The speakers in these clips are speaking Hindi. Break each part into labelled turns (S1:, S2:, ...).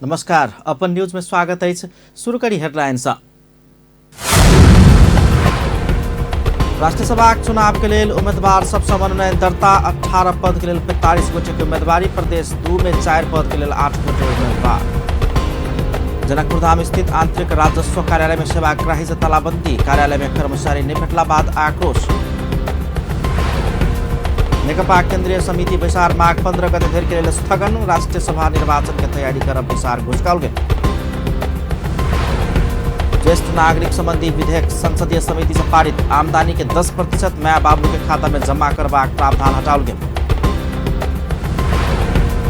S1: नमस्कार, अपन न्यूज में स्वागत है। शुरू करी हेडलाइंस। राष्ट्रीय सभा चुनाव के लिए उम्मीदवार सब मनोनयन दर्ता 18 पद के लिए 45 गोटे की उम्मीदवारी। प्रदेश 2 में 4 पद के लिए 8 गोटे उम्मीदवार। जनकपुर धाम स्थित आंतरिक राजस्व कार्यालय में सेवाग्राही से तालाबंदी। कार्यालय में कर्मचारी निपटला बाद आक्रोश। नेकपा केन्द्रीय समिति बैसार माघ 15 गते धरि के लिए स्थगन। राष्ट्रीय सभा निर्वाचन के तैयारी कर बैसार घोषकाल गए। ज्येष्ठ नागरिक संबंधी विधेयक संसदीय समिति से पारित। आमदनी के 10% माँ बाबू के खाता में जमा करबाक प्रावधान हटाओल गए।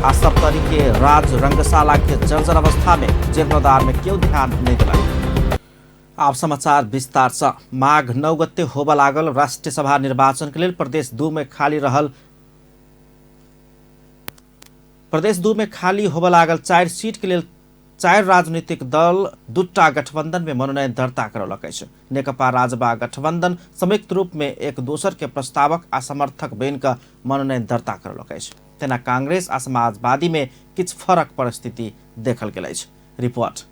S1: आ सप्तरी के राज रंगशाला के जर्जर अवस्था में जीर्णोद्धार में क्यों ध्यान नहीं दिला। आप समाचार विस्तार से। माघ 9 गते होब लागल राष्ट्रीय सभा निर्वाचन के लिए प्रदेश 2 में खाली होब लागल 4 सीट के लिए 4 राजनीतिक दल 2टा गठबंधन में मनोनयन दर्ता करौलक। नेकपा राजपा गठबंधन संयुक्त रूप में एक दोसर के प्रस्तावक आ समर्थक बन का मनोनयन दर्ता करौलक। तेना कांग्रेस आ समाजवादी में किछ फरक परिस्थिति देखल गेल। रिपोर्ट।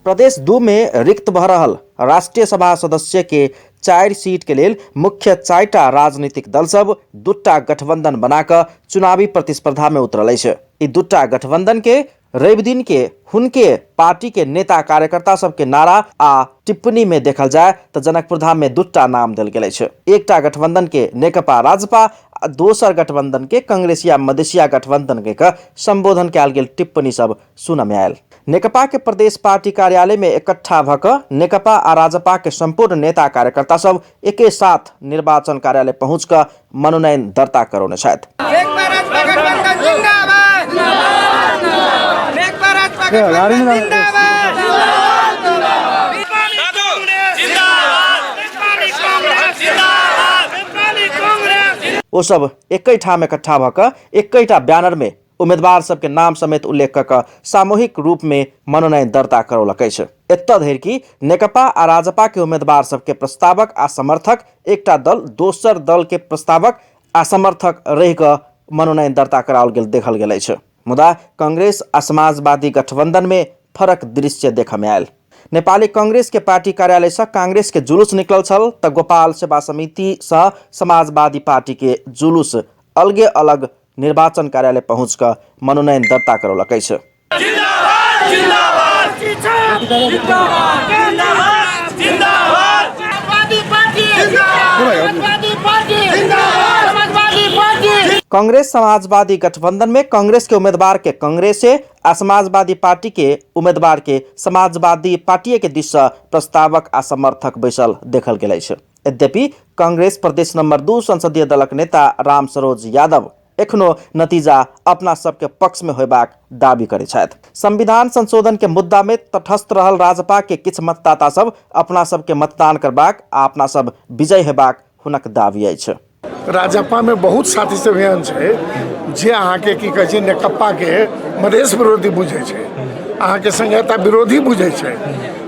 S1: प्रदेश 2 में रिक्त भ रहल राष्ट्रीय सभा सदस्य के 4 सीट के लिए मुख्य 4टा राजनीतिक दल सब 2टा गठबंधन बनाकर चुनावी प्रतिस्पर्धा में उतरल। ई 2टा गठबंधन के रवि दिन के हुनके पार्टी के नेता कार्यकर्ता सबके नारा आ टिप्पणी में देखल जाए तो जनकपुर धाम में 2टा नाम दिल गेल। एकटा गठबंधन के नेकपा राजपा, दोसर गठबंधन के कांग्रेसिया मधेसिया गठबंधन के संबोधन कयल गेल टिप्पणी सब सुन में आयल। नेकपा के प्रदेश पार्टी कार्यालय में इकट्ठा भक नेकपा आ राजपा के संपूर्ण नेता कार्यकर्ता सब एके साथ निर्वाचन कार्यालय पहुंच कर मनोनयन दर्ता करौने छथि। वो सब एक ठाम इकट्ठा भक एकैटा बैनर में उम्मीदवार सबके नाम समेत उल्लेख कर सामूहिक रूप में मनोनयन दर्ता करौलक। एतऽ धरि कि नेकपा आ राजपा के उम्मीदवार सबके प्रस्तावक आ समर्थक एकटा दल दोसर दल के प्रस्तावक आ समर्थक रहि कऽ मनोनयन दर्ता कराओल गेल देखल गेल। मुदा कांग्रेस आ समाजवादी गठबंधन में फरक दृश्य देखा में आयल। नेपाली कांग्रेस के पार्टी कार्यालय से कांग्रेस के जुलूस निकल छल त गोपाल सेवा समिति से समाजवादी पार्टी के जुलूस अलगे अलग निर्वाचन कार्यालय पहुंच कर मनोनयन दर्ता करौलक। कांग्रेस समाजवादी गठबंधन में कांग्रेस के उम्मीदवार के कांग्रेस आ समाजवादी पार्टी के उम्मीदवार के समाजवादी पार्टी के दिश से प्रस्तावक आ समर्थक बैसल देखल गेल। यद्यपि कांग्रेस प्रदेश नंबर 2 संसदीय दलक नेता राम सरोज यादव एखनो नतीजा अपना सबके पक्ष में होबाक दावी करे छथि। संविधान संशोधन के मुद्दा में तटस्थ रहल राजपा के किछ मतदाता सब अपना सबके मतदान करबाक आ अपना सब विजय हेबाक हुनक दावी अछि।
S2: राजपा में बहुत साथी सब एहन छै जे अहाँ के की कहै छै नेकपा के मधेश विरोधी बुझै छै, अहाँ के संघीयता विरोधी बुझै छै।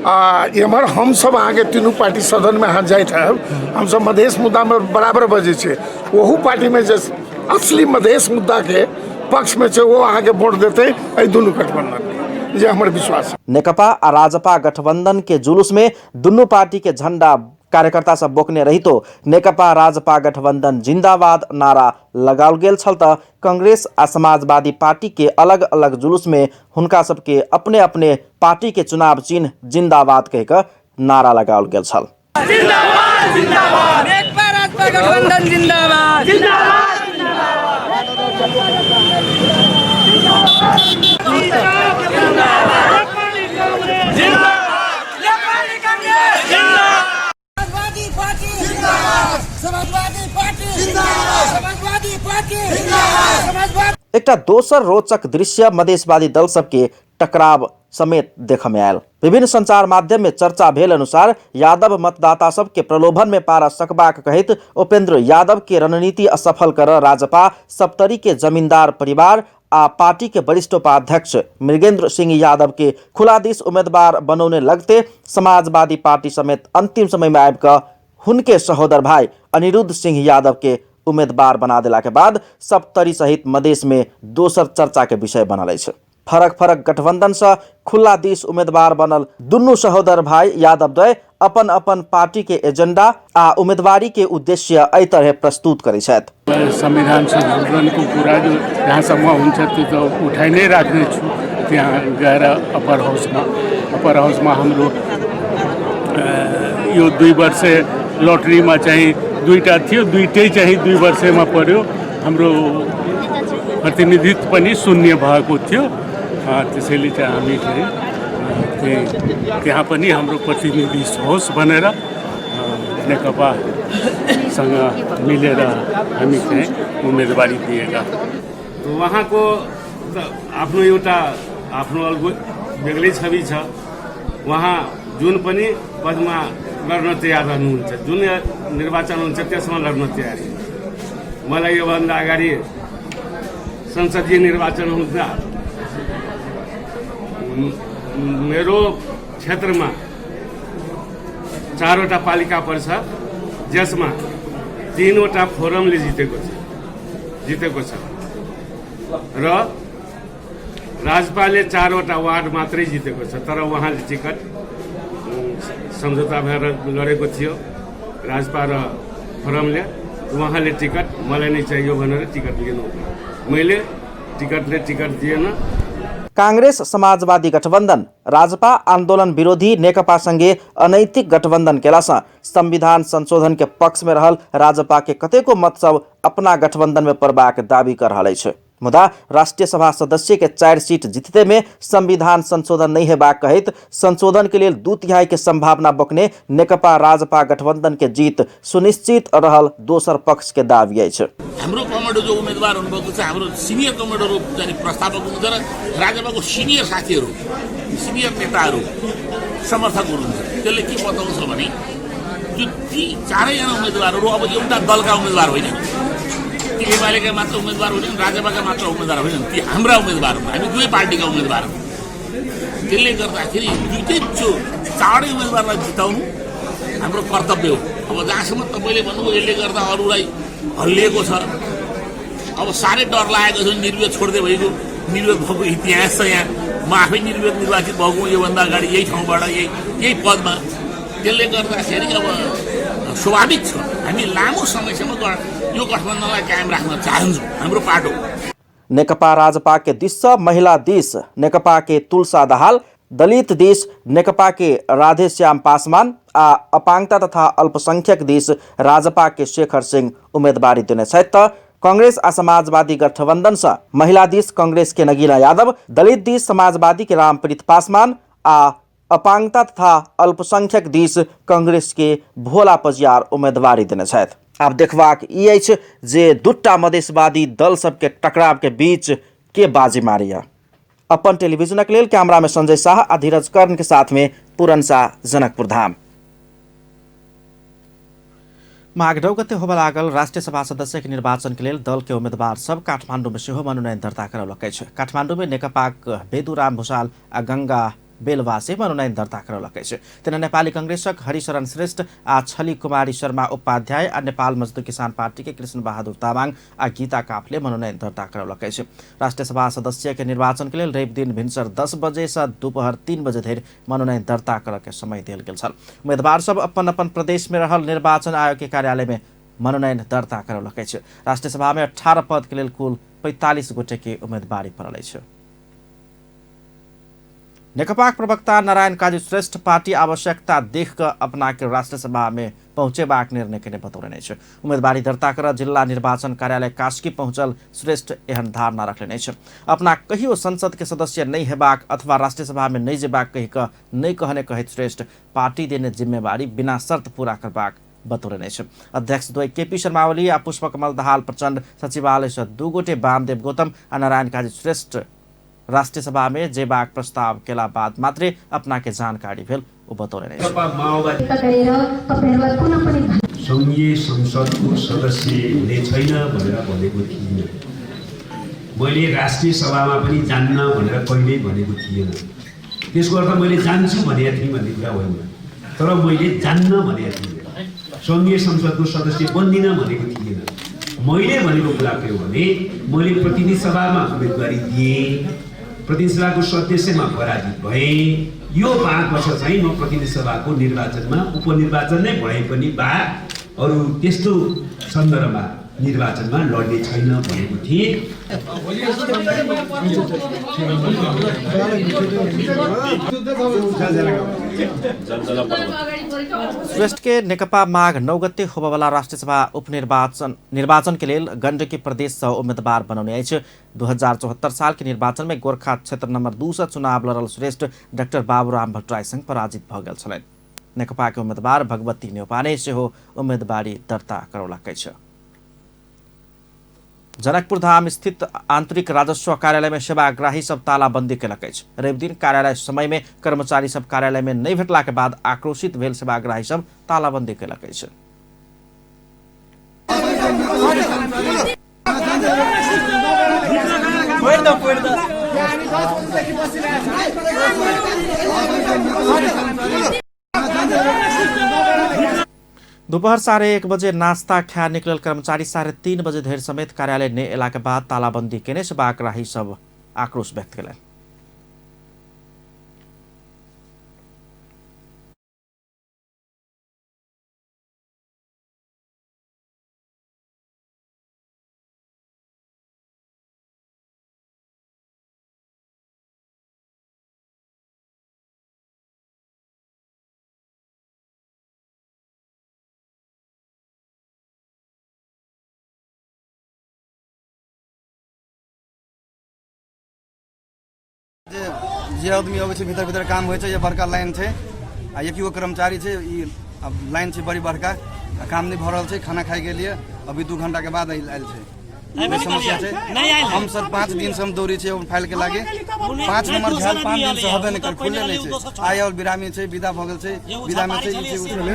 S2: आ एम्हर हम सब अहाँ के तीनों पार्टी सदन में अहाँ जाइत है, हम सब मधेश मुद्दा में बराबर बजै छै। वहू पार्टी में जे असली मधेश मुद्दा के पक्ष में छै वो अहाँ के वोट देते एहि दुनू गठबंधन जे हमर विश्वास है।
S1: नेकपा आ राजपा गठबंधन के जुलूस में दुनू पार्टी के झंडा कार्यकर्ता सब बोकने रही तो नेकपा राजपा गठबंधन जिंदाबाद नारा लगाओल गेल छल त कांग्रेस आ समाजवादी पार्टी के अलग अलग जुलूस में हुनका सबके अपने अपने पार्टी के चुनाव चिन्ह जिंदाबाद कह कर नारा लगाओल गेल छल।
S3: जिंदाबाद जिंदाबाद नेकपा राजपा गठबंधन जिंदाबाद जिंदाबाद
S1: एकटा दोसर रोचक दृश्य मधेशवादी दल सबके टकराव समेत देख में आयल। विभिन्न संचार माध्यम में चर्चा भेल अनुसार यादव मतदाता सब के प्रलोभन में पारा सकबाक कहित उपेंद्र यादव के रणनीति असफल कर राजपा सप्तरी के जमींदार परिवार आ पार्टी के वरिष्ठ उपाध्यक्ष मृगेंद्र सिंह यादव के खुलादिश उम्मीदवार बनौने लगते समाजवादी पार्टी समेत अंतिम समय में आबि हुनके सहोदर भाई अनिरुद्ध सिंह यादव के उम्मीदवार बना दिला के बाद सप्तरी सहित मधेश में दोसर चर्चा के विषय बनल है। फरक फरक गठबंधन से खुला दिस उम्मीदवार बनल दुनू सहोदर भाई यादवद्वय अपन अपन पार्टी के एजेंडा आ उम्मीदवारी के उद्देश्य एहि तरह प्रस्तुत करै छथि।
S4: संविधान संशोधनको कुरा जो जहाँसम्म हुन्छ त्यो त उठाइ नै राख्नेछु त्यहाँ गएर अप्पर हाउसमा हाम्रो यो 2 वर्ष लटरीमा चाहिँ 2टा थियो, 2टै चाहिँ 2 वर्षमा पर्यो। हाम्रो प्रतिनिधित्व पनि शून्य भएको थियो, त्यसैले चाहिँ हामी चाहिँ त्यहाँ पनि हाम्रो प्रतिनिधि होस् भनेर नेकपासँग मिलेर हामी चाहिँ उम्मेदवारी दिएका।
S5: उहाँको आफ्नो एउटा आफ्नो अलगै बेग्लै छवि छ। उहाँ जुन पनि पदमा लड्न तयार रहनुहुन्छ, जुन निर्वाचन हुन्छ त्यसमा लड्न तयार। मलाई योभन्दा अगाडि संसदीय निर्वाचन हुँदा मेरो क्षेत्रमा 4वटा पालिका पर्छ, जसमा 3वटा फोरमले जितेको छ र राजपाले 4वटा वार्ड मात्रै जितेको छ। तर उहाँले टिकट सम्झौता भएर लडेको थियो राजपा र फोरमले। उहाँले टिकट मलाई नै चाहियो भनेर टिकट लिनु, मैले टिकट दिएन।
S1: कांग्रेस समाजवादी गठबन्धन राजपा आंदोलन विरोधी नेकपा संगे अनैतिक गठबन्धन केलासँ संविधान संशोधन के पक्ष में रहल राजपा के कतेको मत सब अपना गठबन्धन में पड़बाक दावी कर रहल अछि। मुदा राष्ट्रीय सभा सदस्य के 4 सीट जीतते में संविधान संशोधन नहीं हेबाक कहैत संशोधन के लिए 2/3 के संभावना बोकने नेकपा राजपा गठबन्धन के जीत सुनिश्चित रहल दोसर पक्ष के दावी अछि।
S6: हाम्रो कमेडो जो उम्मेदवार हुनुभएको छ, हाम्रो सिनियर कमेडोहरू चाहिँ प्रस्तावक हुनुहुन्छ र राजपाको सिनियर साथीहरू, सिनियर नेताहरू समर्थक हुनुहुन्छ। त्यसले के बताउँछ भने त्यो ती 4जना उम्मेदवारहरू अब एउटा दलका उम्मेदवार होइन, ती एमालेका मात्र उम्मेदवार होइन, राजपाका मात्र उम्मेदवार होइन, ती हाम्रा उम्मेदवार हुन्। हामी 2 पार्टीका उम्मेदवार हौँ। त्यसले गर्दाखेरि दुईटै चाँडै उम्मेदवारलाई जिताउनु हाम्रो कर्तव्य हो। अब जहाँसम्म तपाईँले भन्नुभयो यसले गर्दा अरूलाई हल्लिएको छ, अब साह्रै डर लागेको छ। निर्विरोध छोड्दै भएको निर्विरोध भएको इतिहास छ यहाँ। म आफै निर्विरोध निर्वाचित भएको योभन्दा अगाडि यही ठाउँबाट यही पदमा। त्यसले गर्दाखेरि अब स्वाभाविक छ हामी लामो समयसम्म यो गठबन्धनलाई कायम राख्न चाहन्छौँ। हाम्रो पाटो
S1: नेकपा राजपा के दिश महिला दिश नेकपा के तुलसा दाहाल, दलित दिश नेकपा के राधेश्याम पासवान आ अपाङ्गता तथा अल्पसंख्यक दिश राजपा के शेखर सिंह उम्मेदवारी देने छथि त कांग्रेस आ समाजवादी गठबन्धन से महिला दिश कांग्रेस के नगीना यादव, दलित दिश समाजवादी के रामप्रीत पासवान आ अपाङ्गता तथा अल्पसंख्यक दिश कांग्रेस के भोला पजियार उम्मेदवारी देने छथि। आब देखबाक ई अछि जे दूटा मधेशवादी दल सबके टकराव के बीच के बाजी मारिया। अपन टेलीविजन के लेल कैमरा में संजय शाह आ धीरज कर्ण के साथ में पूरन शाह, जनकपुर धाम। माघ 9 गते होबे लागल राष्ट्रिय सभा सदस्य के निर्वाचन के लेल दल के उम्मीदवार सब काठमांडू में सेहो मनोनयन दर्ता करौलकै छ। काठमांडू में नेकपा बेदुराम भूषाल आ गंगा बेलवासे मनोनयन दर्ता करौलकै छ। तेना नेपाली कांग्रेसक हरिशरण श्रेष्ठ आ छली कुमारी शर्मा उपाध्याय आ नेपाल मजदूर किसान पार्टी के कृष्ण बहादुर तामाङ आ गीता काफले मनोनयन दर्ता करौलकै छ। राष्ट्रिय सभा सदस्य के निर्वाचन के लेल रवि दिन भिनसर 10 बजे से दोपहर 3 बजे धरि मनोनयन दर्ता करे के समय देल गेल छल। उम्मीदवार सब अपन अपन प्रदेश में रहल निर्वाचन आयोग के कार्यालय में मनोनयन दर्ता करौलकै छ। राष्ट्रिय सभा में 18 पद के लेल कुल 45 गोटे के उम्मीदवारी पड़ल छ। नेकपा प्रवक्ता नारायण काजी श्रेष्ठ पार्टी आवश्यकता देखकर अपना के राष्ट्रीय सभा में पहुंचेबाक निर्णय के बतौलनि छ। उम्मीदवारी दर्ता कर जिला निर्वाचन कार्यालय कास्की पहुंचल श्रेष्ठ एहन धारणा रखलनि छ। अपना कहियो संसद के सदस्य नहीं हेबाक अथवा राष्ट्रीय सभा में नहीं जेबाक कहि क नहीं कहने कहैत श्रेष्ठ पार्टी देने जिम्मेवारी बिना शर्त पूरा करबाक बतौलनि छ। अध्यक्ष द्वय केपी शर्मा ओली आ पुष्पकमल दाहाल प्रचण्ड सचिवालय से 2 गोटे वामदेव गौतम आ नारायण काजी श्रेष्ठ राष्ट्रीय सभा में जेबाक प्रस्ताव केला बाद मात्रै अपना के जानकारी भेल ओ बतौलनि।
S7: संघीय संसदको सदस्य हुने छैन भनेर भनेको थिइनँ। मैले राष्ट्रिय सभामा पनि जान्न भनेर कहिल्यै भनेको थिएन। त्यसको अर्थ मैले जान्छु भनेको थिएँ भन्ने कुरा होइन, तर मैले जान्न भनेको थिएँ। संघीय संसदको सदस्य बन्दिनँ भनेको थिएन। मैले भनेको कुरा के हो भने मैले प्रतिनिधि सभामा उम्मेदवारी दिएँ, प्रतिनिधि सभाको सदस्यमा पराजित भएँ। यो 5 वर्ष चाहिँ म प्रतिनिधि सभाको निर्वाचनमा उपनिर्वाचन नै भए पनि बा अरू त्यस्तो सन्दर्भमा निर्वाचनमा लड्ने छैन भनेको थिएँ।
S1: श्रेष्ठ के नेकपा माघ 9 गते होबवाला राष्ट्रिय सभा निर्वाचन के लिए गण्डकी प्रदेश से उम्मीदवार बनाउने अछि। 2074 साल के निर्वाचन में गोरखा क्षेत्र नंबर 2 से चुनाव लड़ल श्रेष्ठ डाक्टर बाबूराम भट्टराई संग पराजित भ गेल छलनि। नेकपा के उम्मीदवार भगवती नेउपाने सेहो उम्मीदवारी दर्ता करौलकै छ। जनकपुर धाम स्थित आंतरिक राजस्व कार्यालय में सेवाग्राही सब तालाबंदी केलक अछि। रवि दिन कार्यालय समय में कर्मचारी सब कार्यालय में नहीं भेटला के बाद आक्रोशित भेल सेवाग्राही सब तालाबंदी केलक अछि। दोपहर 1:30 बजे नाश्ता खा निकलल कर्मचारी 3:30 बजे धरि समेत कार्यालय ने एला के बाद तालाबंदी केने सेवाग्राही सब आक्रोश व्यक्त केलनि।
S8: जे आदमी अबै छै भीतर काम होइ छै, ये बड़का लाइन छै आ एकिगो कर्मचारी छै, ई अब लाइन छै बड़ी बड़का, काम नहीं भ रहल छै। खाना खाए के लिए अभी 2 घंटा के बाद आयल छै। समस्या छै हम सब 5 दिन से हम दौड़ी छै फाइल के लागे 5 नंबर झाल 5 दिन से हबे नहीं कर खुले नहीं छै। आय और बिरामी छै, विदा भ गेल छै, विदा में छै ई छै उठले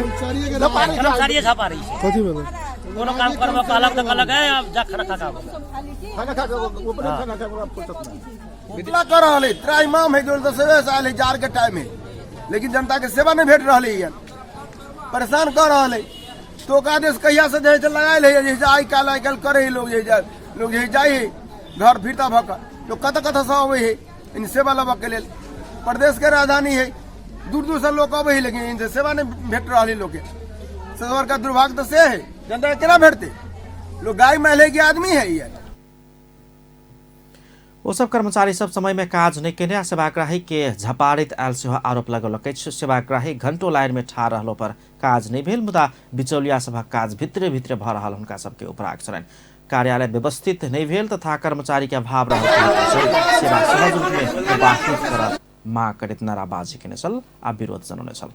S9: कर्मचारी छापा रही छै। कथि भेलै कोनो काम करबा कहलक त कहलक है अब जा खड़ा खा ऊपर खाना खा फुर्सत
S8: इतना कर रहा है त्राईमाम है जो 10 से आयल है जार के टाइम है, लेकिन जनता के सेवा नहीं भेट रही है, परेशान कर रहा है। तो आदेश कहिया से जे लगायल है जे आई काल करे लोग जे जाए घर फिरता भक तो कत से अबे है इन सेवा लेबा के लेल। प्रदेश के राजधानी है, दूर से लोग अबे है, लेकिन इनसे सेवा नहीं भेट रहा है लोग के। सरकार का दुर्भाग्य तो से है, जनता केना भेटते, लोग गाय महले के आदमी है ये।
S1: वो सब कर्मचारी सब समय में काज नहीं केने सेवाग्राही के झपारित आयल सेहो आरोप लगौलक अछि। सेवाग्राही घंटों लाइन में ठाड़ रहलो पर काज नहीं भेल, मुदा बिचौलिया सभक काज भितरे भितरे भ रहल हुनका सबके उपराग छलनि। कार्यालय व्यवस्थित नहीं भेल तथा कर्मचारी के अभाव रहल सेवा सहज रूप में बातचीत करब मांग करैत नाराबाजी केने छल आ विरोध जनौने छल।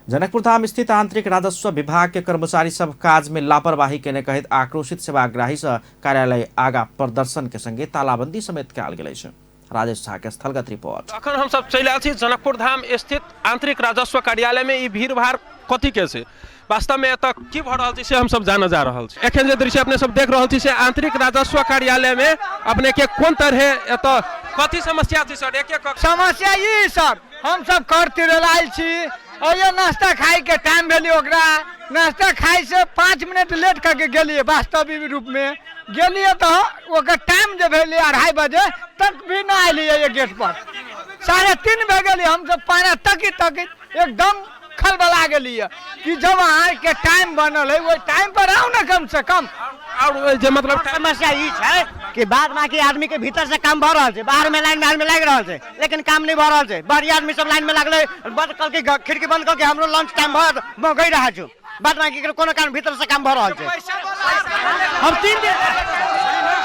S1: जनकपुर धाम स्थित आंतरिक राजस्व विभाग के कर्मचारी सब काज में लापरवाही केने कहैत आक्रोशित सेवाग्राही से कार्यालय आगा प्रदर्शन के संगे तालाबंदी समेत कयल गेल अछि। राजेश झा के स्थलगत रिपोर्ट।
S10: अखन हम सब चलि आयल छी जनकपुर धाम स्थित आंतरिक राजस्व कार्यालय में। ई भीड़ भाड़ कथी के छै, वास्तव में एतऽ की भ रहल छै से हम सब जान जा रहल छी। एखन जे दृश्य अपने सब देख रहल छी से आंतरिक राजस्व कार्यालय में अपने के कोन तरह एतऽ कथी समस्या छै सर? एक
S3: समस्या ई सर हम सब कर तिरलाइल छी और ये नाश्ता खाए के टाइम भेली, ओकरा नाश्ता खाए से 5 मिनट लेट करके गेलिए, वास्तविक रूप में गेलिए तो ओकर टाइम जे भेली 2:30 बजे तक भी ना आइलिए ये गेट पर। 3:30 बजे गेली, हम सब पाना तक एकदम खलबला गेलिए कि जब अहाँ के टाइम बनल है वो टाइम पर आओ ना कम से कम।
S10: और जे मतलब
S9: समस्या ई छै कि बाद बाकी आदमी के भीतर से काम भ रहल छै, बाहर में लाइन में लाग रहल छै, लेकिन काम नहीं भ रहल छै। बड़ी आदमी सब लाइन में लागले, बंद करके खिड़की बंद करके हमरो लंच टाइम भ गई रहा छै, बाद बाकी के कोनो कारण भीतर से काम भ रहल छै।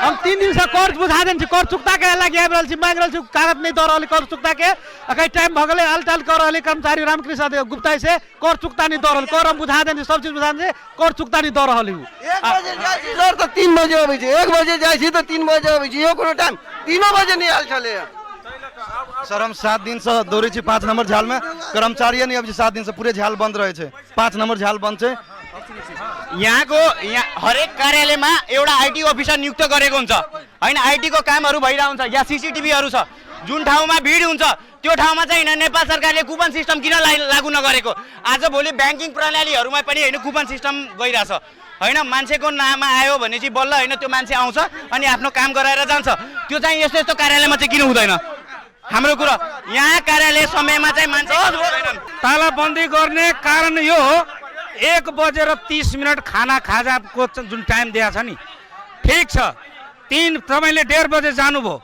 S9: हम 3 दिन से कर बुझा देन छी, कर चुकता करे लागी आबि रहल छी, मांग रहल छी, कागज नहीं द रहल कर चुकता के। अखै टाइम भ गेलै, अलटल कर रहल कर्मचारी रामकृष्ण देव गुप्ता से कर चुकता नहीं द रहल, कर हम बुझा देन छी, सब चीज बुझा देन छी, कर चुकता नहीं द रहल हूं।
S8: 1 बजे जाय छी सर तो 3 बजे आबै छै, 1 बजे जाय छी तो 3 बजे आबै छी, यो कोनो टाइम 3 बजे नहीं आयल छले सर। हम 7 दिन से दौड़े छी 5 नंबर झाल में, कर्मचारी नहीं अब 7 दिन से पूरे झाल बंद रहे छै, 5 नंबर झाल बंद छै।
S9: यहाँ हरेक कार्यालय में एउटा आईटी अफिसर नियुक्त गरेको हुन्छ हैन, आईटी को कामहरु भइरा हुन्छ, या सीसीटीभीहरु छ, जुन ठाउँमा भिड हुन्छ त्यो ठाउँमा चाहिँ हैन नेपाल सरकारले कुपन सिस्टम किन लागू नगरेको। आज भोलि बैंकिङ प्रणालीहरुमा पनि हैन कुपन सिस्टम गइराछ
S11: होइन मान्छेको नाममा आयो भने चाहिँ बल्ल होइन त्यो मान्छे आउँछ अनि आफ्नो काम गराएर जान्छ त्यो चाहिँ यस्तो यस्तो कार्यालयमा चाहिँ किन हुँदैन हाम्रो कुरा यहाँ कार्यालय समयमा चाहिँ मान्छे
S12: तालाबन्दी गर्ने कारण यो हो 1:30 खाना खाजाको जुन टाइम दिएको छ नि ठिक छ 3 तपाईँले 1:30 बजे जानुभयो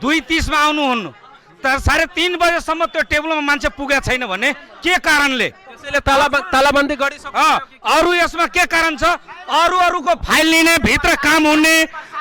S12: 2:30 मा आउनुहुन्न तर 3:30 बजेसम्म त्यो टेबलमा मान्छे पुगेको छैन भने के कारणले
S10: त्यसैले तालाबन्दी गरिसक्यो
S12: अरू यसमा के कारण छ अरूको फाइल लिने भित्र काम हुने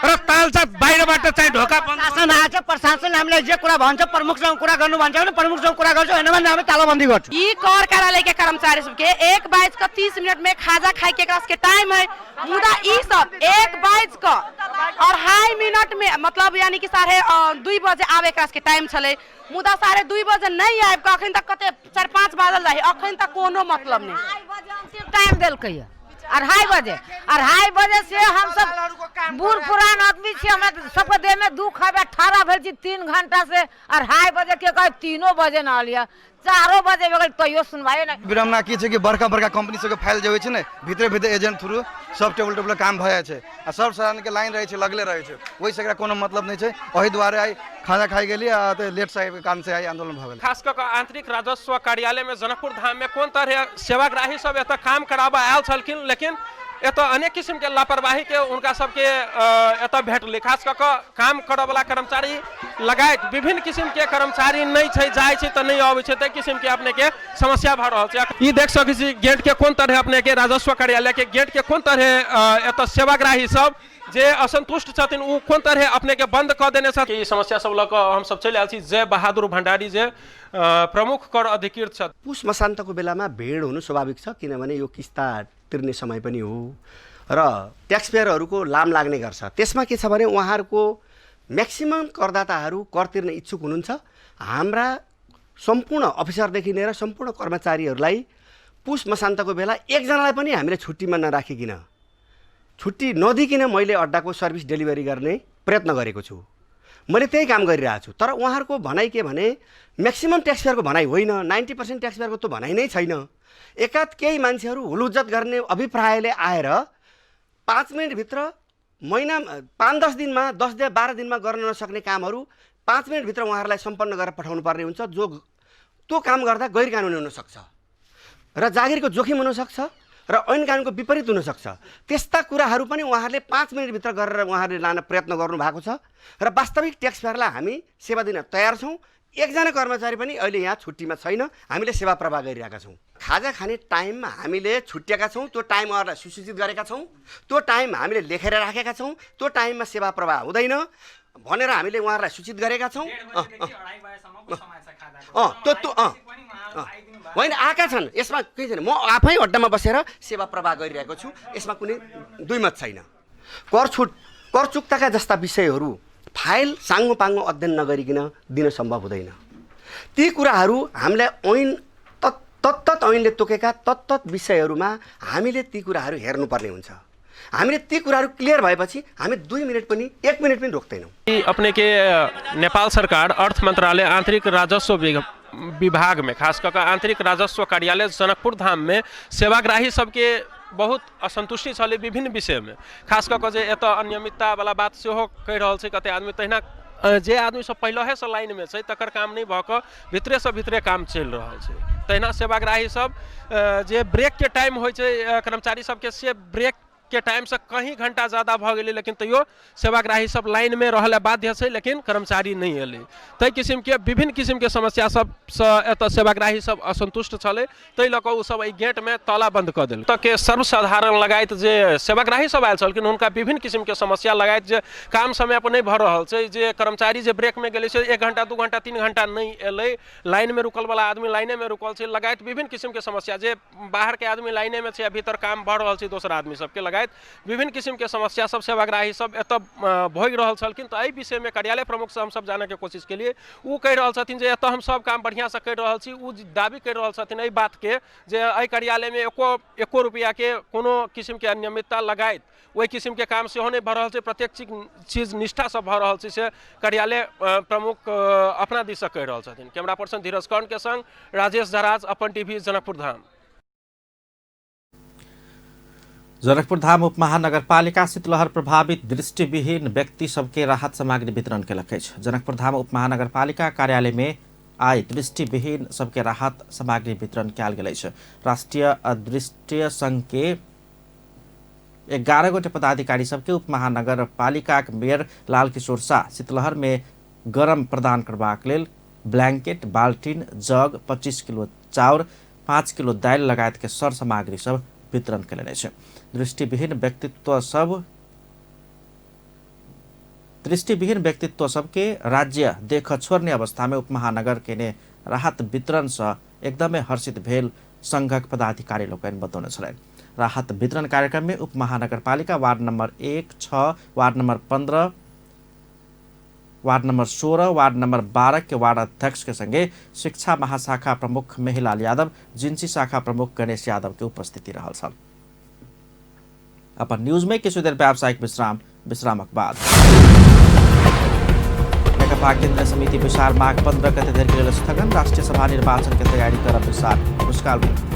S12: र तालचा बाहिरबाट चाहिँ ढोका बन्द
S13: शासन आएछ प्रशासन हामीलाई जे कुरा भन्छ प्रमुखसँग कुरा गर्नु भन्छ भने प्रमुखसँग कुरा गर्छौँ होइन भने हामी तालाबंदी गर्छौँ।
S14: ई कर कार्यालय के कर्मचारी सबके 1:30 में खाजा खाए के के टाइम है मुदा ई सब 1:22 और 2.5 मिनट में मतलब यानी कि 2:30 बजे आवे के टाइम छले मुदा 2:30 बजे नहीं आब के अखन तक कते 4-5 बाजल रही अखन तक कोनो मतलब नहीं
S13: टाइम देलकै 2:30 बजे से हम सब बूढ़ पुरान आदमी छी हमरा सबके देह में दुख है ठाड़ा भेल छी 3 घंटा से 2:30 बजे के कहे 3 बजे न लिया 4 बजे बेगल तैयो सुनवाई नहीं
S8: विरमना की छै कि बड़का बड़का कंपनी सबके फाइल जे होइ छै ने भीतर भीतर एजेंट थ्रू सब टेबल काम भए छै आ सब साधारण के लाइन रहे छै लगले रहे छै ओहि से एकरा कोनो मतलब नहीं छै ओहि द्वारे आई खाना खाई गेली आ त लेट से के कारण से आई आंदोलन भ गेल।
S10: खास कर आंतरिक राजस्व कार्यालय में जनकपुर धाम में कोन तरह सेवाग्राही सब एत काम कराबा आयल छलखिन लेकिन एत अनेक किस्म के लापरवाही के उनका सबके एत भेटले खास कर काम करय वाला कर्मचारी लगायत विभिन्न किस्म के कर्मचारी नहीं छै जाय छै त नहीं आबै छै त किस्म के अपने के समस्या भ रहल छै। ई देख सकै छी गेट के कोन तरह अपने के राजस्व कार्यालय के गेट के कोन तरह एत सेवाग्राही सब जे असंतुष्ट छथिन उ कोन तरह अपने के बंद क देने छथि। ई समस्या सब ल क हम सब चलि आयल छी। जय बहादुर भण्डारी जे प्रमुख कर अधिकृत छ।
S15: पुस मसान्तको बेलामा भिड हुनु स्वाभाविक छ किनभने यो किस्ता तिर्ने समय पनि हो र ट्याक्स पेयरहरूको लाम लाग्ने गर्छ। त्यसमा के छ भने उहाँहरूको म्याक्सिमम करदाताहरू कर तिर्न इच्छुक हुनुहुन्छ। हाम्रा सम्पूर्ण अफिसरदेखि लिएर सम्पूर्ण कर्मचारीहरूलाई पुस मसान्तको बेला एकजनालाई पनि हामीले छुट्टीमा नराखिकन छुट्टी नदिकन मैले अड्डाको सर्भिस डेलिभरी गर्ने प्रयत्न गरेको छु। मैले त्यही काम गरिरहेको छु। तर उहाँहरूको भनाइ के भने म्याक्सिमम ट्याक्स पेयरको भनाइ होइन 90% ट्याक्स पेयरको त भनाइ नै छैन। एकाध केही मान्छेहरू हुलुज्जत गर्ने अभिप्रायले आएर 5 मिनटभित्र महिना 5-10 दिनमा 10-12 दिनमा गर्न नसक्ने कामहरू 5 मिनटभित्र उहाँहरूलाई सम्पन्न गरेर पठाउनु पर्ने हुन्छ जो त्यो काम गर्दा गैर कानुनी हुनसक्छ र जागिरको जोखिम हुनसक्छ र ऐन कानुनको विपरीत हुनसक्छ। त्यस्ता कुराहरू पनि उहाँहरूले 5 मिनटभित्र गरेर उहाँहरूले लान प्रयत्न गर्नु भएको छ र वास्तविक ट्याक्स पेयरलाई हामी सेवा दिन तयार छौँ। एकजना कर्मचारी पनि अहिले यहाँ छुट्टीमा छैन। हामीले सेवा प्रवाह गरिरहेका छौँ। खाजा खाने टाइममा हामीले छुट्याएका छौँ। त्यो टाइम उहाँहरूलाई सुसूचित गरेका छौँ। त्यो टाइम हामीले लेखेर राखेका छौँ। त्यो टाइममा सेवा प्रवाह हुँदैन भनेर हामीले उहाँहरूलाई सूचित गरेका छौँ। होइन आएका छन्। यसमा केही छैन। म आफै अड्डामा बसेर सेवा प्रवाह गरिरहेको छु। यसमा कुनै दुईमत छैन। कर चुक्ताका जस्ता विषयहरू फाइल साङ्गो पाङ्गो अध्ययन नगरिकन दिन सम्भव हुँदैन। ती कुराहरू हामीलाई ऐन तत्त ऐनले तोकेका तत्त विषयहरूमा हामीले ती कुराहरू हेर्नुपर्ने हुन्छ। हामीले ती कुराहरू क्लियर भएपछि हामी 2 मिनट पनि 1 मिनट पनि रोक्दैनौँ।
S10: अपने के नेपाल सरकार अर्थ मंत्रालय आंतरिक राजस्व विभाग में खास कर आंतरिक राजस्व कार्यालय जनकपुर धाम में सेवाग्राही सबके बहुत असंतुष्टि छले विभिन्न विषय में। खास कर जे एत अनियमितता वाला बात से कह रहा है कते आदमी तहिना जे आदमी सब पहले से लाइन में तकर काम नहीं भक भितरे से भितरे काम चल रहा है। तहिना सेवाग्राही सब जे ब्रेक के टाइम हो कर्मचारी सबके से ब्रेक के टाइम से कहीं घंटा ज़्यादा भ गए लेकिन तैयो सेवाग्राही सब लाइन में रहले बाध्य है लेकिन कर्मचारी नहीं एले। तै किस्म के विभिन्न किस्म के समस्या सब एत सेवाग्राही सब असंतुष्ट छले तै लक उ सब गेट में ताला बंद कर देल। तक के सर्वसाधारण लगायत जे सेवाग्राही सब आयल छलखिन हुनका विभिन्न किस्म के समस्या लगायत जे काम समय पर नहीं भ रहल छै जे कर्मचारी जे ब्रेक में गेले 1 घंटा 2 घंटा 3 घंटा नहीं एले लाइन में रुकल वाला आदमी लाइने में रुकल छै लगायत विभिन्न किस्म के समस्या जे बाहर के आदमी लाइने में छै भीतर काम भ रहल छै दोसर आदमी सबके लगायत विभिन्न किस्म के समस्या सब सेवाग्राही सब एत भोग रहल छलखिन। तो एहि विषय में कार्यालय प्रमुख से हम सब जाने के कोशिश के लिए उ कह रहल छथिन जे एत हम सब काम बढ़िया से कर रहल छी। उ दावी कर रहल छथिन एहि बात के जे एहि कार्यालय में एको रुपया के कोनो किस्म के अनियमितता लगायत वही किस्म के काम सेहो नहीं भ रहल छै। प्रत्येक चीज निष्ठा से भ रहल छै से कार्यालय प्रमुख अपना दिश से कह रहल छथिन। कैमरा पर्सन धीरज कर्ण के संग राजेश धराज, अपन टीवी, जनकपुर धाम।
S1: जनकपुर धाम उपमहानगरपालिका शीतलहर प्रभावित दृष्टिविहीन व्यक्ति सबके राहत सामग्री वितरण केलक अछि। जनकपुर धाम उपमहानगरपालिका कार्यालय में आइ दृष्टिविहीन सबके राहत सामग्री वितरण कयल गेल अछि। राष्ट्रीय अदृष्टि संघ के 11 गोटे पदाधिकारी सबके उपमहानगरपालिका मेयर लाल किशोर शाह शीतलहर में गरम प्रदान करबाक लेल ब्लैंकेट, बाल्टीन, जग, 25 किलो चाउर, 5 किलो दालि लगायत के सर सामग्री सब वितरण कयलनि अछि। दृष्टिविहीन व्यक्तित्व सबके राज्य देख छोड्ने अवस्था में उपमहानगर के राहत वितरण से एकदमै हर्षित भेल संघक पदाधिकारी लोकनि बतौने छलनि। राहत वितरण कार्यक्रम में उपमहानगरपालिका ward number 1, 6, ward number 15, ward number 16, ward number 12 के वार्ड अध्यक्ष के संगे शिक्षा महाशाखा प्रमुख मेहिलाल यादव, जिन्सी शाखा प्रमुख गणेश यादव के उपस्थिति रहल छल। अपन न्यूज में किछु देर व्यावसायिक विश्रामक बाद नेकपा केन्द्रीय समिति विसार माघ 15 गते धरि लेल स्थगन। राष्ट्रिय सभा निर्वाचन के तैयारी करब विसार मुश्किल भेल।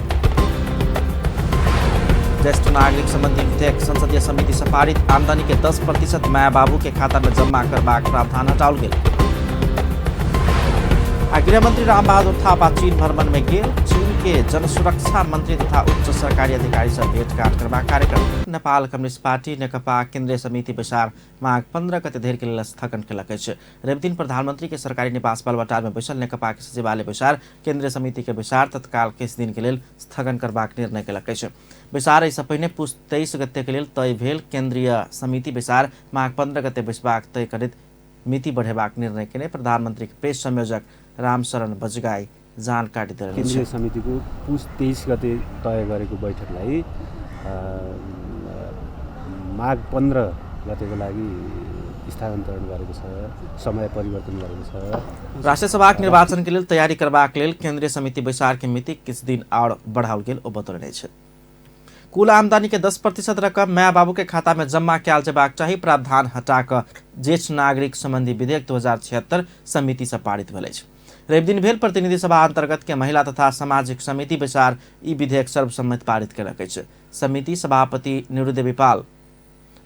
S1: ज्येष्ठ नागरिक संबंधी विधेयक संसदीय समिति से पारित। आमदनी के 10% माय बाबू के खाता में जमा करबाक प्रावधान हटाओल गेल। गृह मंत्री रामबहादुर थापा चीन भ्रमण में गेल। चीन के जनसुरक्षा मंत्री तथा उच्च सरकारी अधिकारी से भेंटघाट करबाक कार्यक्रम। नेपाल कम्युनिस्ट पार्टी नेकपा केन्द्रीय समिति विसार माघ 15 गते धरि लेल स्थगन केलक अछि। रवि दिन प्रधानमंत्री के सरकारी निवास बालुवाटार में बैसल नेकपा के सचिवालय विसार केन्द्रीय समिति के विसार तत्काल किछु दिन के लेल स्थगन करबाक निर्णय केलक अछि। विसार एहिसँ पहिने पुष 23 गते के लेल तय भेल। केन्द्रीय समिति विसार माघ 15 गते बैसबाक तय करैत मिति बढ़ेबाक निर्णय केने प्रधानमंत्री के प्रेस संयोजक रामशरण बजगाई जानकारी दिए।
S16: केन्द्रीय समितिको पुष 23 गते तय गरेको बैठकलाई माघ 15 गतेको लागि स्थानान्तरण गरेको छ, समय परिवर्तन गरेको छ।
S1: राष्ट्रिय सभा निर्वाचन के लेल तैयारी करबाक लेल केन्द्रीय समिति विसार के मिति किछु दिन और बढ़ाओल गेल ओ बतौलनि अछि। कुल आमदनी के 10% रकम माय बाबू के खाता में जमा कयल जेबाक चाही प्रावधान हटा कऽ ज्येष्ठ नागरिक संबंधी विधेयक 2076 समिति से पारित भेल अछि। रवि दिन भेल प्रतिनिधि सभा अंतर्गत के महिला तथा सामाजिक समिति विसार ई विधेयक सर्वसम्मत पारित केलक अछि। समिति सभापति निरुदेवी पाल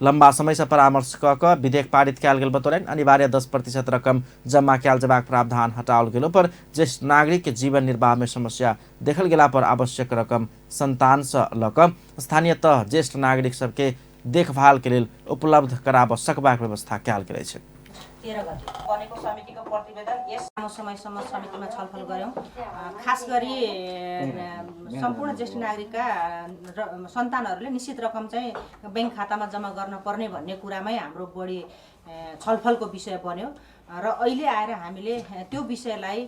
S1: लंबा समय से परामर्श कऽ विधेयक पारित कयल गेल बतौलनि। अनिवार्य 10% रकम जमा कयल जेबाक प्रावधान हटाओल गेलो पर ज्येष्ठ नागरिक के जीवन निर्वाह में समस्या देखल गेला पर आवश्यक रकम संतान से लऽ कऽ स्थानीय तह ज्येष्ठ नागरिक सबके देखभाल के लेल उपलब्ध कराब सकबाक व्यवस्था कयल गेल अछि।
S17: 13 गते बनेको समितिको प्रतिवेदन यस लामो समयसम्म समितिमा छलफल गर्यौं। खास गरी सम्पूर्ण ज्येष्ठ नागरिकका सन्तानहरूले निश्चित रकम चाहिँ बैंक खातामा जम्मा गर्न पर्ने भन्ने कुरामै हाम्रो बढी छलफलको विषय बन्यो र अहिले आएर हामीले त्यो विषयलाई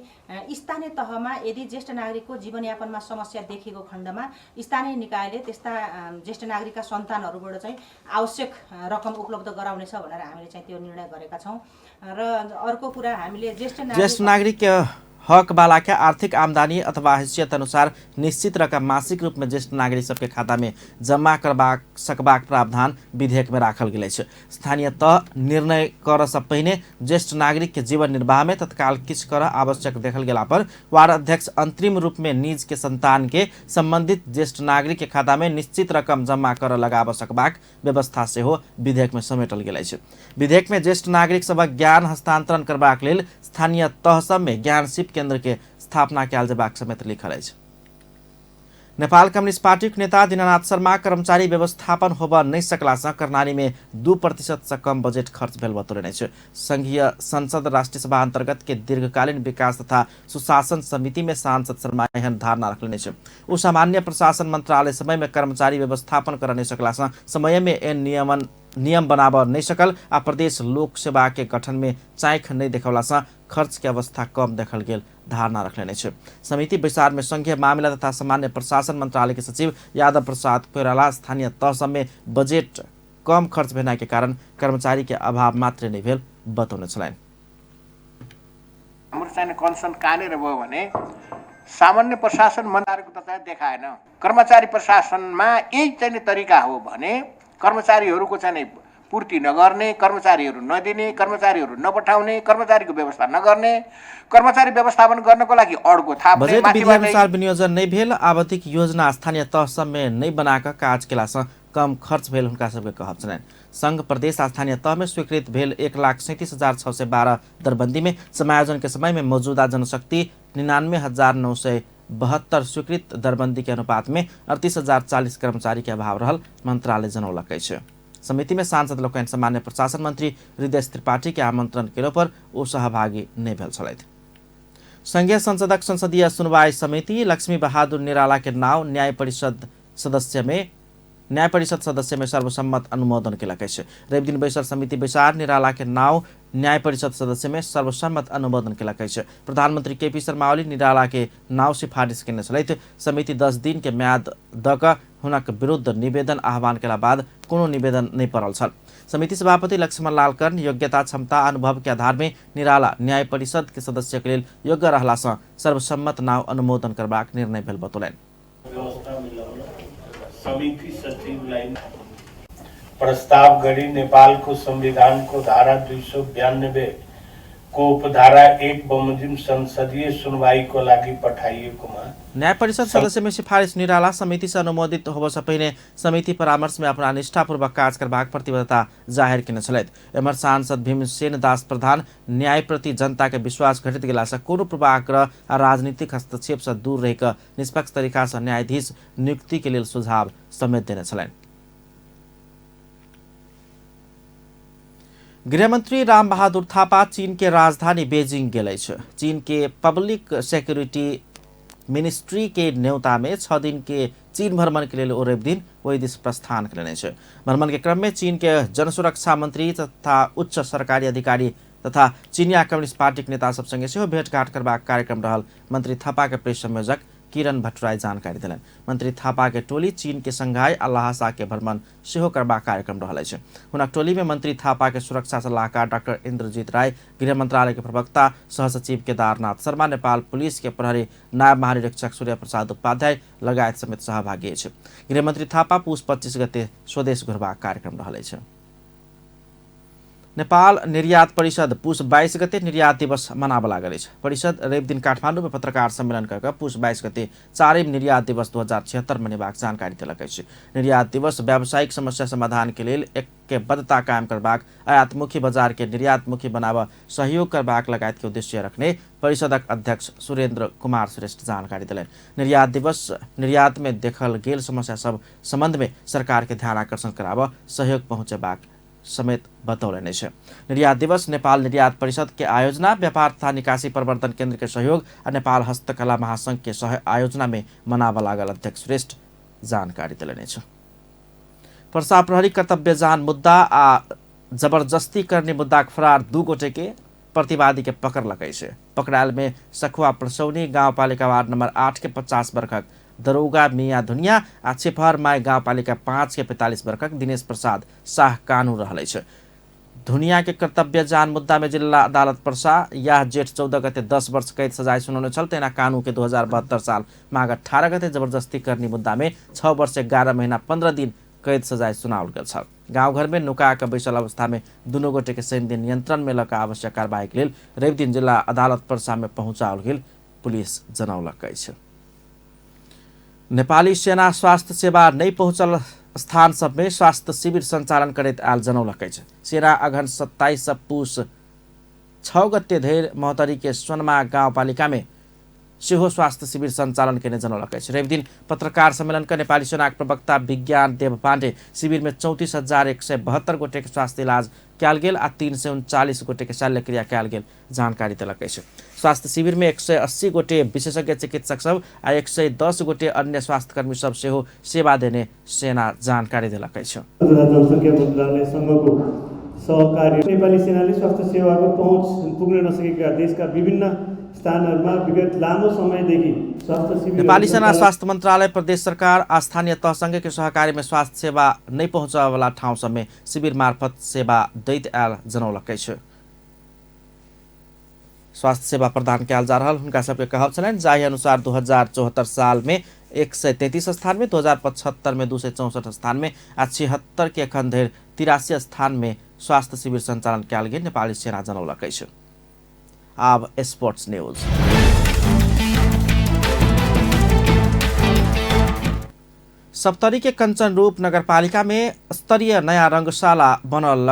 S17: स्थानीय तहमा यदि ज्येष्ठ नागरिकको जीवनयापनमा समस्या देखेको खण्डमा स्थानीय निकायले त्यस्ता ज्येष्ठ नागरिकका सन्तानहरूबाट चाहिँ आवश्यक रकम उपलब्ध गराउनेछ भनेर हामीले चाहिँ त्यो निर्णय गरेका छौं। र अर्को कुरा हामीले ज्येष्ठ
S1: नागरिक के हक वाला के आर्थिक आमदनी अथवा हैसियत अनुसार निश्चित रकम मासिक रूप में ज्येष्ठ नागरिक सबके खाता में जमा करबाक सकबाक प्रावधान विधेयक में राखल गेल अछि। स्थानीय तह निर्णय कर से पहिने ज्येष्ठ नागरिक के जीवन निर्वाह में तत्काल किछु कर आवश्यक देखल गेला पर वार्ड अध्यक्ष अंतरिम रूप में निज के संतान के संबंधित ज्येष्ठ नागरिक के खाता में निश्चित रकम जमा कर लगाब सकबाक व्यवस्था सेहो विधेयक में समेटल गेल अछि। विधेयक में ज्येष्ठ नागरिक सबक ज्ञान हस्तांतरण करबाक लेल स्थानीय तह सब में ज्ञान शिविर केन्द्र के स्थापना कयल जेबाक समेत लिखल अछि। नेपाल कम्युनिस्ट पार्टी के नेता दीनानाथ शर्मा कर्मचारी व्यवस्थापन होब नहीं सकला से कर्णाली में 2% से कम बजेट खर्च भेल बतौलनि अछि। संघीय संसद राष्ट्रीय सभा अंतर्गत के दीर्घकालीन विकास तथा सुशासन समिति में सांसद शर्मा एहन धारणा रखलनि अछि। ओ सामान्य प्रशासन मंत्रालय समय में कर्मचारी व्यवस्थापन कर नहीं सकला से समय में नियम बनाब नहीं सकल आ प्रदेश लोक सेवा के गठन में चाइख नहीं देखौला से खर्च के अवस्था कम देखल गेल धारणा रखलनि अछि। समिति विसार में संघीय मामला तथा सामान्य प्रशासन मंत्रालय के सचिव यादव प्रसाद कोइराला स्थानीय तह सब में बजेट कम खर्च भेना के कारण कर्मचारी के अभाव मात्र नहीं भेल बतौने छलनि।
S18: हाम्रो चाहिँ कन्सर्न कहाँनिर भयो भने सामान्य प्रशासन मन्त्रालयको त देखाएन। कर्मचारी प्रशासनमा यही चाहिँ तरिका हो भने कर्मचारीहरूको चाहिँ पूर्ति नगर्ने, कर्मचारीहरू नदिने, कर्मचारीहरू नपठाउने, कर्मचारीको व्यवस्था नगर्ने, कर्मचारी व्यवस्थापन गर्नको लागि अर्को थाप्ने,
S1: बजेट विधि अनुसार विनियोजन नहीं भेल। आवधिक योजना स्थानीय तह सब में नहीं बनाकर काज केला से कम खर्च भेल हुनका सबके कहब छलनि। संघ प्रदेश आ स्थानीय तह में स्वीकृत भेल 1,37,612 दरबंदी में समायोजन के समय में मौजूदा जनशक्ति 99,972 स्वीकृत दरबंदी के अनुपात में 38,040 कर्मचारी के अभाव रहल मंत्रालय जनौलक अछि। समिति में सांसद लोकनि सामान्य प्रशासन मंत्री हृदय त्रिपाठी के आमंत्रण केला पर ओ सहभागी नहि भेल छलथि। संघीय संसदक संसदीय सुनवाई समिति लक्ष्मी बहादुर निराला के नाव न्याय परिषद सदस्य में सर्वसम्मत अनुमोदन केलक अछि। रवि दिन बैसल समिति बैसार निराला के नाव न्याय परिषद सदस्य में सर्वसम्मत अनुमोदन केलक अछि। प्रधानमंत्री केपी शर्मा ओली निराला के नाव सिफारिश केने छलथि। समिति 10 दिन के म्याद द क हुनक विरुद्ध निवेदन आह्वान केला बाद कोनो निवेदन नहीं पड़ल छल। समिति सभापति लक्ष्मण लाल कर्ण योग्यता क्षमता अनुभव के आधार में निराला न्याय परिषद के सदस्य के लेल योग्य रहला सँ सर्वसम्मत नाव अनुमोदन करबाक निर्णय भेल बतौलनि।
S19: समिति सचिव प्रस्ताव गरी नेपाल को संविधान को धारा 292 को उपधारा 1 बमोजिम संसदीय सुनवाई को लागि पठाइएकोमा
S1: न्याय परिषद सदस्य में सिफारिश निराला समिति से अनुमोदित होबो से पहिने समिति परामर्श में अपना निष्ठापूर्वक कार्य करबाक प्रतिबद्धता जाहिर केने छलथि। एम्हर सांसद भीमसेन दास प्रधान न्याय प्रति जनता के विश्वास घटित गेला से कोनो पूर्वाग्रह आ राजनीतिक हस्तक्षेप से दूर रहि क निष्पक्ष तरीका से न्यायाधीश नियुक्ति के लेल सुझाव समेत देने छलनि। गृहमंत्री राम बहादुर थापा चीन के राजधानी बेजिंग गेल अछि। चीन के पब्लिक सिक्योरिटी मिनिस्ट्री के न्योता में 6 दिन के चीन भ्रमण के लिए ओ रवि दिन वही दिस प्रस्थान करेने छे। भ्रमण के क्रम में चीन के जनसुरक्षा मंत्री तथा उच्च सरकारी अधिकारी तथा चीनिया कम्युनिस्ट पार्टी के नेता सब संगे सेहो भेंटघाट करबाक कार्यक्रम रहल मंत्री थापा के प्रेस संयोजक किरण भट्टराई जानकारी दिलन। मंत्री थापा के टोली चीन के संघाई आ ल्हासा के भ्रमण सेहो करबाक कार्यक्रम रहल अछि। हुनक टोली में मंत्री थापा के सुरक्षा सलाहकार डॉक्टर इंद्रजीत राय, गृह मंत्रालय के प्रवक्ता सहसचिव केदारनाथ शर्मा, नेपाल पुलिस के प्रहरी नायब महानिरीक्षक सूर्य प्रसाद उपाध्याय लगायत समेत सहभागी अछि। गृहमंत्री थापा पुस 25 गते स्वदेश घुरबाक कार्यक्रम रहल अछि। नेपाल निर्यात परिषद पुस 22 गते निर्यात दिवस मनाब लागल अछि। परिषद रवि दिन काठमाडौँ में पत्रकार सम्मेलन कर पुस 22 गते 4वीं निर्यात दिवस 2076 मनेबाक जानकारी देलक अछि। निर्यात दिवस व्यावसायिक समस्या समाधान के लेल ऐक्यबद्धता कायम करबाक, आयातमुखी बाजार के निर्यातमुखी बनाब सहयोग करबाक लगायत के उद्देश्य रखने परिषदक अध्यक्ष सुरेंद्र कुमार श्रेष्ठ जानकारी दिलनि। निर्यात दिवस निर्यात में देखल गेल समस्या सब संबंध में सरकार के ध्यान आकर्षण कराब सहयोग पहुंचेबाक समेत बतौलनि अछि। निर्यात दिवस नेपाल निर्यात परिषद के आयोजना, व्यापार तथा निकासी प्रवर्धन केंद्र के सहयोग और नेपाल हस्तकला महासंघ के सह आयोजना में मनाब लागल अध्यक्ष श्रेष्ठ जानकारी दिलनि अछि। पर्सा प्रहरी कर्तव्य जान मुद्दा आ जबरदस्ती करने मुद्दा फरार 2 गोटे के प्रतिवादी के पकड़लक अछि। पकड़ायल में सखुआ प्रसौनी गाउँपालिका वार्ड नंबर 8 के 50 वर्षक दरोगा मिया धुनिया आ छिपहर माई गाउँपालिका 5 के 45 वर्षक दिनेश प्रसाद शाह कानून रहल अछि। धुनिया के कर्तव्य जान मुद्दा में जिला अदालत पर्सा यह जेठ 14 गते 10 वर्ष कैद सजाय सुनौने छल। तेना कानून के 2072 साल माघ 18 गते जबरदस्ती करनी मुद्दा में 6 वर्ष 11 महीना 15 दिन कैद सजाय सुनाओल गेल छल। गाँव घर में नुका के बैसल अवस्था में दुनू गोटे के सैन्य नियंत्रण में लगा आवश्यक कार्रवाई के लेल रवि दिन जिला अदालत पर्सा में पहुंचाओल गेल पुलिस जनौलक अछि। नेपाली सेना स्वास्थ्य सेवा नहीं पहुंचल स्थान सब में स्वास्थ्य शिविर संचालन करैत आयल जनौलक अछि। सेना अघन 27 पुस 6 गते धरि महोत्तरी के सोनमा गाउँपालिका में सेहो स्वास्थ्य शिविर संचालन केने जनौलक अछि। रवि दिन पत्रकार सम्मेलन का नेपाली सेना के प्रवक्ता विज्ञान देव पाण्डे शिविर में 34,172 गोटे के स्वास्थ्य इलाज कयल गेल आ 339 गोटे के शल्य क्रिया कयल गेल जानकारी देलक अछि। स्वास्थ्य शिविर में 180 गोटे विशेषज्ञ चिकित्सक सब आ 110 गोटे अन्य स्वास्थ्यकर्मी सब सेहो सेवा देने सेना जानकारी देलक अछि।
S20: जनसंख्या मन्त्रालय संघको सहकार्य नेपाली सेनाले स्वास्थ्य सेवाको पहुँच पुग्न नसकेका देशका विभिन्न स्थानहरूमा विगत लामो समयदेखि स्वास्थ्य शिविर
S1: नेपाली सेना स्वास्थ्य मंत्रालय प्रदेश सरकार आ स्थानीय तह संघ के सहकार्य में स्वास्थ्य सेवा नहीं पहुंचावे वाला ठाउँ सब में शिविर मार्फत सेवा दैत आयल जनौलक अछि। स्वास्थ्य सेवा प्रदान कयल जा रहल हुनका सबके कहब छलनि, जाहि अनुसार 2074 साल में 133 स्थान में, 2075 में 264 स्थान में आ 76 के एखन धरि 83 स्थान में स्वास्थ्य शिविर संचालन कयल गेल नेपाली सेना जनौलक अछि। अब स्पोर्ट्स न्यूज। सप्तरी के कंचन रूप नगरपालिका में स्तरीय नया रंगशाला बनल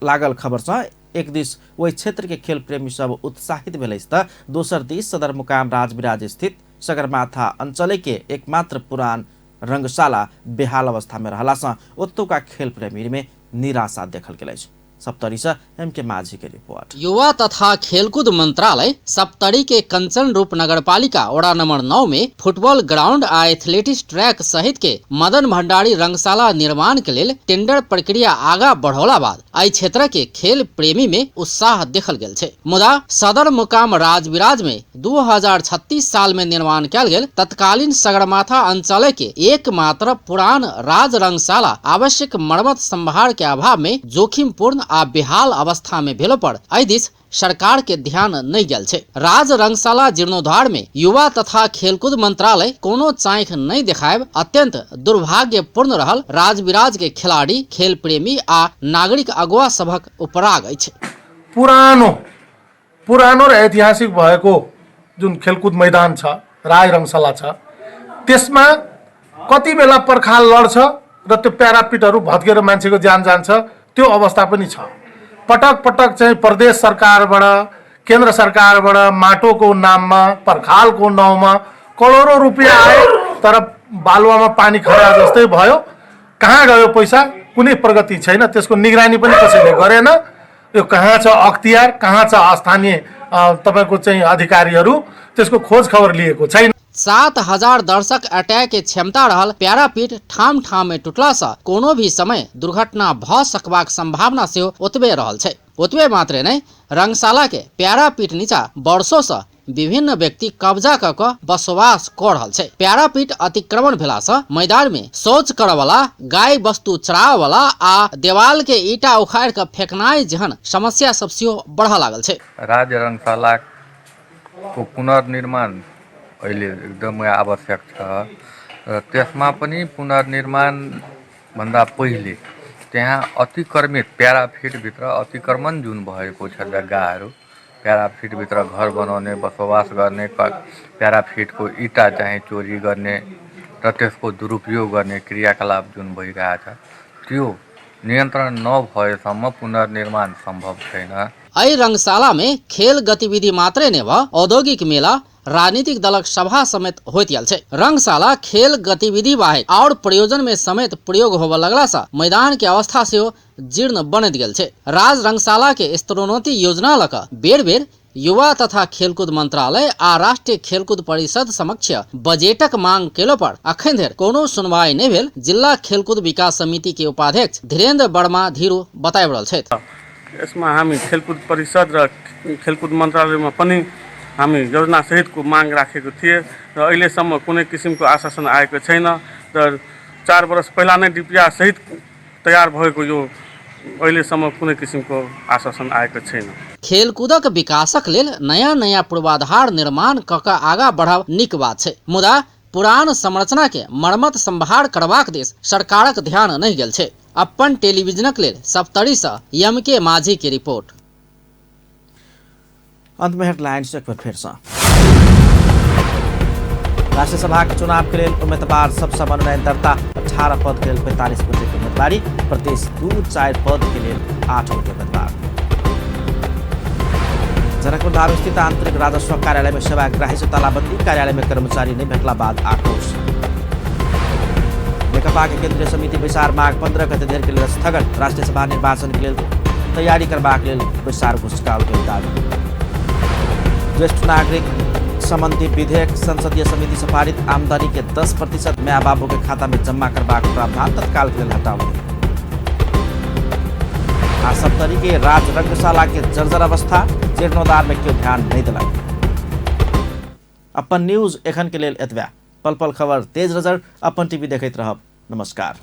S1: लागल खबर से एक दिस वही क्षेत्र के खेल प्रेमी सब उत्साहित भेल त दोसर दिस सदरमुकाम राजविराज स्थित सगरमाथा अंचल के एकमात्र पुरान रंगशाला बेहाल अवस्था में रहला से ओत्तुका खेल प्रेमी में निराशा देखल गेल। सप्तरी से एमके माझी के रिपोर्ट।
S21: युवा तथा खेलकूद मंत्रालय सप्तरी के कंचन रूप नगरपालिका वड़ा नंबर 9 में फुटबॉल ग्राउंड आ एथलेटिक्स ट्रैक सहित के मदन भंडारी रंगशाला निर्माण के लिए टेंडर प्रक्रिया आगा बढ़ौला बाद आई क्षेत्र के खेल प्रेमी में उत्साह देखल गेल छे। मुदा सदर मुकाम राजविराज में 2036 साल में निर्माण कयल गेल तत्कालीन सगरमाथा अंचल के एकमात्र पुरान राज रंगशाला आवश्यक मरम्मत संभार के अभाव में जोखिमपूर्ण आ बेहाल अवस्था में भेलो पर एहि दिस सरकार के ध्यान नहीं गेल छे। राज रंगशाला जीर्णोद्धार में युवा तथा खेलकूद मंत्रालय कोनो चाँख नहीं देखायब अत्यंत दुर्भाग्यपूर्ण रहल राजविराज के खिलाड़ी खेल प्रेमी आ नागरिक अगुवा सबक उपराग अछि।
S2: पुरानो र ऐतिहासिक भएको जुन खेलकुद मैदान छ राज रंगशाला छ त्यसमा कति बेला पर्खाल लड्छ र त्यो प्यारापिटहरू भत्केर मान्छेको ज्यान जान्छ त्यो अवस्था पनि छ। पटक पटक चाहिँ प्रदेश सरकारबाट केन्द्र सरकारबाट माटोको नाममा पर्खालको नाउँमा करोडौं रुपियाँ आए तर बालुवामा पानी खरा जस्तै भयो। कहाँ गयो पैसा कुनै प्रगति छैन, त्यसको निगरानी पनि कसैले गरेन। यो कहाँ छ अख्तियार, कहाँ छ स्थानीय तपाईको चाहिँ अधिकारीहरू, त्यसको खोज खबर लिएको छैन।
S21: 7000 दर्शक अटैक के क्षमता रहल प्यारापीठ ठाम ठाम में टूटला से कोनो भी समय दुर्घटना भ सकबाक संभावना से ओतबे रहल छै। ओतबे मात्रे नहीं रंगशाला के प्यारापीठ नीचा वर्षों से विभिन्न व्यक्ति कब्जा क बसवास कर रहल छै। प्यारापीठ अतिक्रमण भेला से मैदान में शौच करे वाला, गाय वस्तु चरावे वाला आ देवाल के ईटा उखाड़ के फेकनाई जहन समस्या सब सेहो बढ़ा लागल छै।
S22: राज रंगशाला को पुनर्निर्माण अहिले एकदमै आवश्यक छ। त्यसमा पनि पुनर्निर्माण भन्दा पहिले त्यहाँ अतिक्रमित प्याराफिटभित्र अतिक्रमण जुन भएको छ जग्गाहरू, प्याराफिटभित्र घर बनाउने, बसोबास गर्ने, प्याराफिटको इटा चाहिँ चोरी गर्ने र त्यसको दुरुपयोग गर्ने क्रियाकलाप जुन भइरहेछ त्यो नियन्त्रण नभएसम्म पुनर्निर्माण सम्भव छैन।
S21: एहि रंगशाला में खेल गतिविधि मात्रै नै भ औद्योगिक मेला, राजनीतिक दलक सभा समेत होइत आयल छै। रंगशाला खेल गतिविधि बाहेक और प्रयोजन में समेत प्रयोग होबे लगला से मैदान के अवस्था से जीर्ण बनत गेल छै। राज रंगशाला के स्तरोन्नति योजना लक बेर बेर युवा तथा खेलकूद मंत्रालय आ राष्ट्रीय खेलकूद परिषद समक्ष बजेटक मांग केलो पर अखन धरि कोनो सुनवाई नहीं भेल। जिला खेलकूद विकास समिति के उपाध्यक्ष धीरेन्द्र वर्मा धीरू बताइ रहल छथि।
S23: यसमा हामी खेलकुद परिषद र खेलकुद मन्त्रालयमा पनि हामी योजना सहितको माग राखेको थिए र अहिलेसम्म कुनै किसिमको आश्वासन आएको छैन। र 4 वर्ष पहिला नै डिपिआर सहित तयार भएको यो अहिलेसम्म कुनै किसिमको आश्वासन आएको छैन।
S21: खेलकूदक विकासक लेल नया नया पूर्वाधार निर्माण कक आगा बढ़ाव निक बात छै। मुदा पुरान संरचना के मरम्मत संभार करबाक दिस सरकारक ध्यान नहीं गेल छै। अपन टेलीविजनक लेल सप्तरी से एमके माझी की रिपोर्ट।
S1: अंत में हेडलाइंस एक बार फिर से। राष्ट्रीय सभा के चुनाव के लिए उम्मीदवार सबसे मनोनयन दर्ता 18 पद के लिए 45 बजे की उम्मीदवारी। प्रदेश 2-4 पद के लिए 8 उम्मीदवार। जनकपुर धाम स्थित आंतरिक राजस्व कार्यालय में सेवाग्राही से तालाबंदी, कार्यालय में कर्मचारी नहीं भेटला बाद आक्रोश। नेकपा के केंद्रीय समिति बैसार माघ 15 गते धरि के लिए स्थगन, राष्ट्रीय सभा निर्वाचन के लिए तैयारी करबाक लेल बैसार घोषकाल के दाबी। ज्येष्ठ नागरिक संबंधी विधेयक संसदीय समिति से पारित, आमदनी के 10% माँ बाबू के खाता में जमा करबाक प्रावधान तत्काल के लिए हटाओ। सप्तरी के राज रंगशाला के जर्जर अवस्था, जीर्णोद्धार में क्यों ध्यान नहीं दिला। अपन न्यूज एखन के लिए एतबा। पल पल खबर तेज नजर अपन टीवी देखैत रहब। नमस्कार।